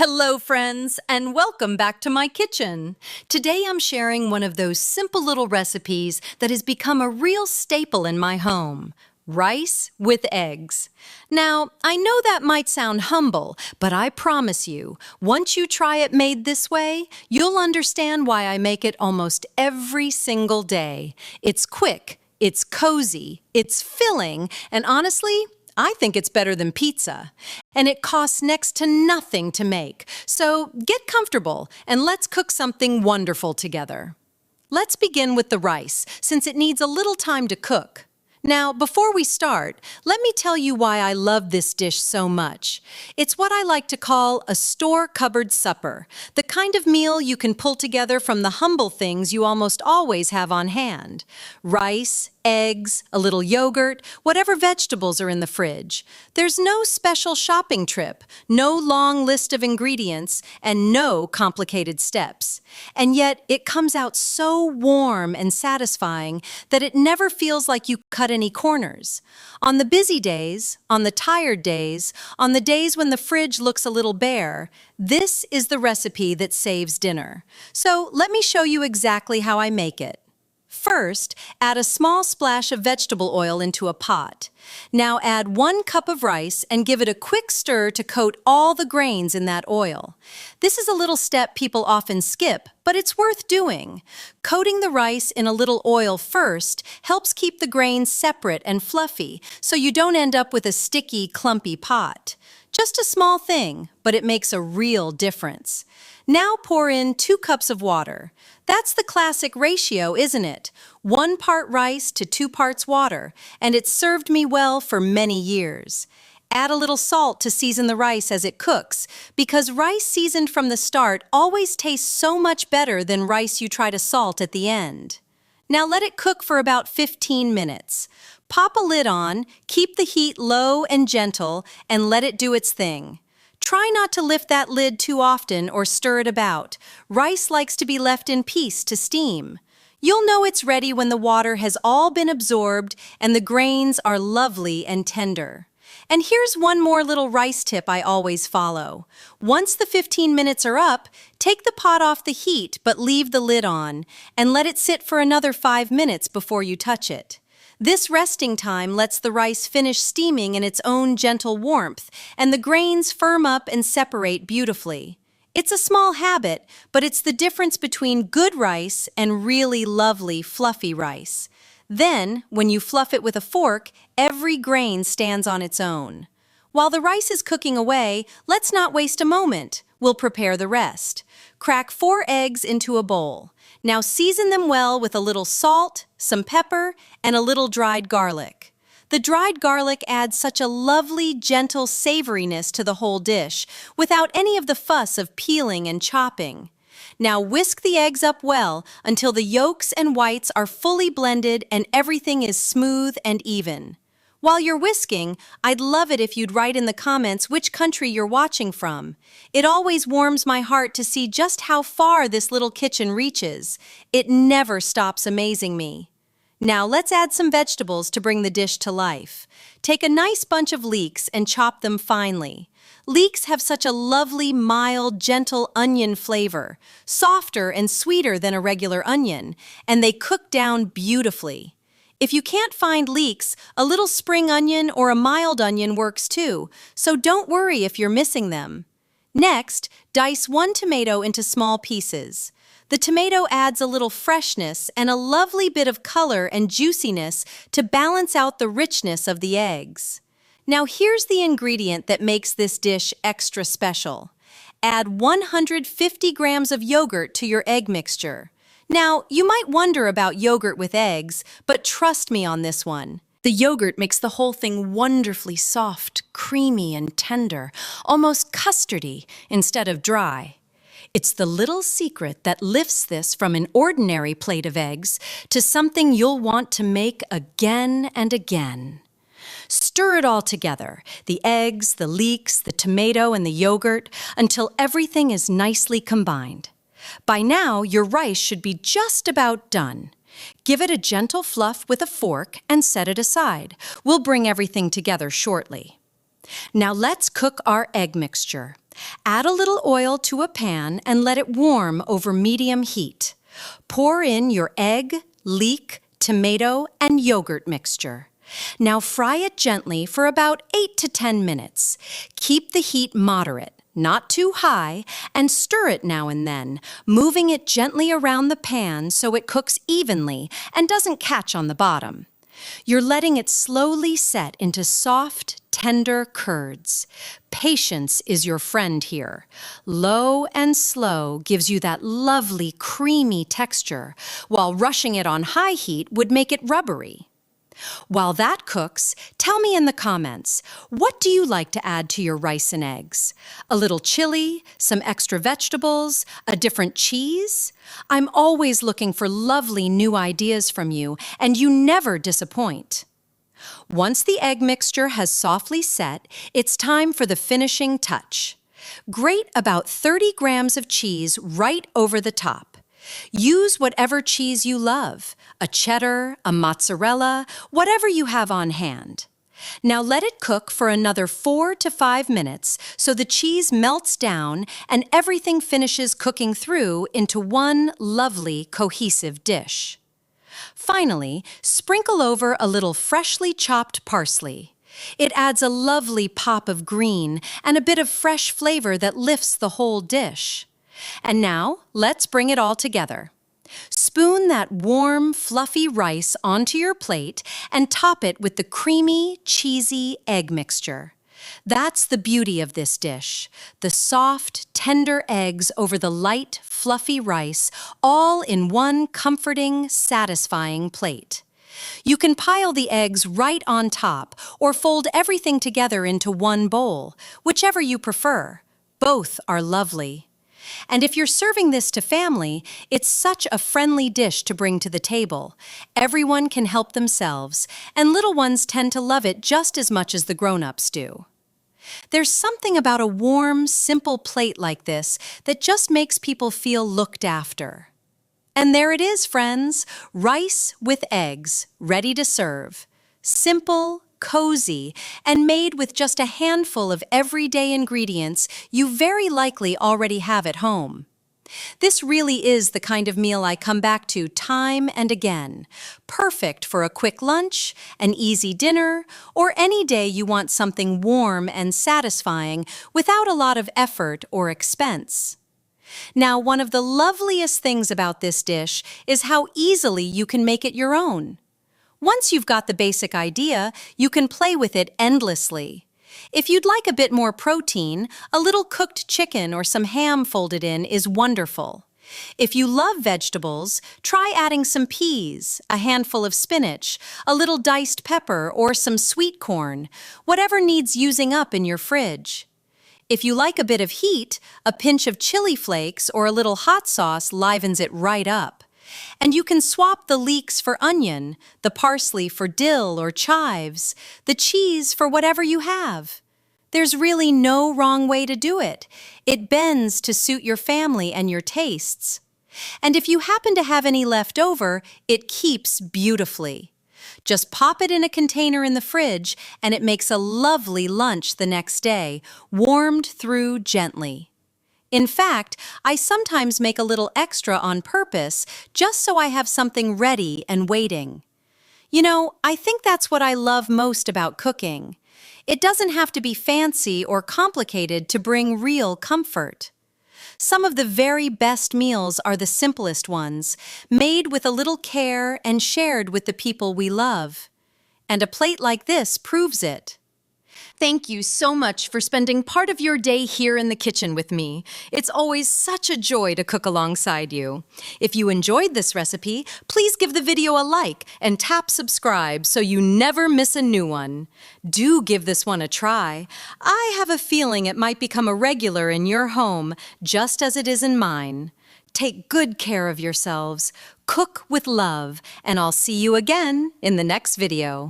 Hello, friends, and welcome back to my kitchen. Today I'm sharing one of those simple little recipes that has become a real staple in my home. Rice with eggs. Now, I know that might sound humble, but I promise you, once you try it made this way, you'll understand why I make it almost every single day. It's quick, it's cozy, it's filling, and honestly, I think it's better than pizza. And it costs next to nothing to make. So get comfortable and let's cook something wonderful together. Let's begin with the rice, since it needs a little time to cook. Now, before we start, let me tell you why I love this dish so much. It's what I like to call a store cupboard supper, the kind of meal you can pull together from the humble things you almost always have on hand. Rice, eggs, a little yogurt, whatever vegetables are in the fridge. There's no special shopping trip, no long list of ingredients, and no complicated steps. And yet, it comes out so warm and satisfying that it never feels like you cut any corners. On the busy days, on the tired days, on the days when the fridge looks a little bare, this is the recipe that saves dinner. So let me show you exactly how I make it. First, add a small splash of vegetable oil into a pot. Now add 1 cup of rice and give it a quick stir to coat all the grains in that oil. This is a little step people often skip, but it's worth doing. Coating the rice in a little oil first helps keep the grains separate and fluffy, so you don't end up with a sticky, clumpy pot. Just a small thing, but it makes a real difference. Now pour in 2 cups of water. That's the classic ratio, isn't it? 1 part rice to 2 parts water, and it's served me well for many years. Add a little salt to season the rice as it cooks, because rice seasoned from the start always tastes so much better than rice you try to salt at the end. Now let it cook for about 15 minutes. Pop a lid on, keep the heat low and gentle, and let it do its thing. Try not to lift that lid too often or stir it about. Rice likes to be left in peace to steam. You'll know it's ready when the water has all been absorbed and the grains are lovely and tender. And here's one more little rice tip I always follow. Once the 15 minutes are up, take the pot off the heat but leave the lid on, and let it sit for another 5 minutes before you touch it. This resting time lets the rice finish steaming in its own gentle warmth, and the grains firm up and separate beautifully. It's a small habit, but it's the difference between good rice and really lovely, fluffy rice. Then, when you fluff it with a fork, every grain stands on its own. While the rice is cooking away, let's not waste a moment. We'll prepare the rest. Crack 4 eggs into a bowl. Now season them well with a little salt, some pepper, and a little dried garlic. The dried garlic adds such a lovely, gentle savoriness to the whole dish, without any of the fuss of peeling and chopping. Now whisk the eggs up well until the yolks and whites are fully blended and everything is smooth and even. While you're whisking, I'd love it if you'd write in the comments which country you're watching from. It always warms my heart to see just how far this little kitchen reaches. It never stops amazing me. Now let's add some vegetables to bring the dish to life. Take a nice bunch of leeks and chop them finely. Leeks have such a lovely, mild, gentle onion flavor, softer and sweeter than a regular onion, and they cook down beautifully. If you can't find leeks, a little spring onion or a mild onion works too, so don't worry if you're missing them. Next, dice 1 tomato into small pieces. The tomato adds a little freshness and a lovely bit of color and juiciness to balance out the richness of the eggs. Now here's the ingredient that makes this dish extra special. Add 150 grams of yogurt to your egg mixture. Now, you might wonder about yogurt with eggs, but trust me on this one. The yogurt makes the whole thing wonderfully soft, creamy, and tender, almost custardy instead of dry. It's the little secret that lifts this from an ordinary plate of eggs to something you'll want to make again and again. Stir it all together, the eggs, the leeks, the tomato, and the yogurt, until everything is nicely combined. By now, your rice should be just about done. Give it a gentle fluff with a fork and set it aside. We'll bring everything together shortly. Now let's cook our egg mixture. Add a little oil to a pan and let it warm over medium heat. Pour in your egg, leek, tomato, and yogurt mixture. Now fry it gently for about 8 to 10 minutes. Keep the heat moderate, not too high, and stir it now and then, moving it gently around the pan so it cooks evenly and doesn't catch on the bottom. You're letting it slowly set into soft, tender curds. Patience is your friend here. Low and slow gives you that lovely, creamy texture, while rushing it on high heat would make it rubbery. While that cooks, tell me in the comments, what do you like to add to your rice and eggs? A little chili, some extra vegetables, a different cheese? I'm always looking for lovely new ideas from you, and you never disappoint. Once the egg mixture has softly set, it's time for the finishing touch. Grate about 30 grams of cheese right over the top. Use whatever cheese you love, a cheddar, a mozzarella, whatever you have on hand. Now let it cook for another 4 to 5 minutes so the cheese melts down and everything finishes cooking through into one lovely, cohesive dish. Finally, sprinkle over a little freshly chopped parsley. It adds a lovely pop of green and a bit of fresh flavor that lifts the whole dish. And now, let's bring it all together. Spoon that warm, fluffy rice onto your plate and top it with the creamy, cheesy egg mixture. That's the beauty of this dish. The soft, tender eggs over the light, fluffy rice, all in one comforting, satisfying plate. You can pile the eggs right on top or fold everything together into one bowl, whichever you prefer. Both are lovely. And if you're serving this to family, it's such a friendly dish to bring to the table. Everyone can help themselves, and little ones tend to love it just as much as the grown-ups do. There's something about a warm, simple plate like this that just makes people feel looked after. And there it is, friends, rice with eggs, ready to serve. Simple, cozy, and made with just a handful of everyday ingredients you very likely already have at home. This really is the kind of meal I come back to time and again. Perfect for a quick lunch, an easy dinner, or any day you want something warm and satisfying without a lot of effort or expense. Now, one of the loveliest things about this dish is how easily you can make it your own. Once you've got the basic idea, you can play with it endlessly. If you'd like a bit more protein, a little cooked chicken or some ham folded in is wonderful. If you love vegetables, try adding some peas, a handful of spinach, a little diced pepper, or some sweet corn, whatever needs using up in your fridge. If you like a bit of heat, a pinch of chili flakes or a little hot sauce livens it right up. And you can swap the leeks for onion, the parsley for dill or chives, the cheese for whatever you have. There's really no wrong way to do it. It bends to suit your family and your tastes. And if you happen to have any left over, it keeps beautifully. Just pop it in a container in the fridge, and it makes a lovely lunch the next day, warmed through gently. In fact, I sometimes make a little extra on purpose just so I have something ready and waiting. You know, I think that's what I love most about cooking. It doesn't have to be fancy or complicated to bring real comfort. Some of the very best meals are the simplest ones, made with a little care and shared with the people we love. And a plate like this proves it. Thank you so much for spending part of your day here in the kitchen with me. It's always such a joy to cook alongside you. If you enjoyed this recipe, please give the video a like and tap subscribe so you never miss a new one. Do give this one a try. I have a feeling it might become a regular in your home, just as it is in mine. Take good care of yourselves, cook with love, and I'll see you again in the next video.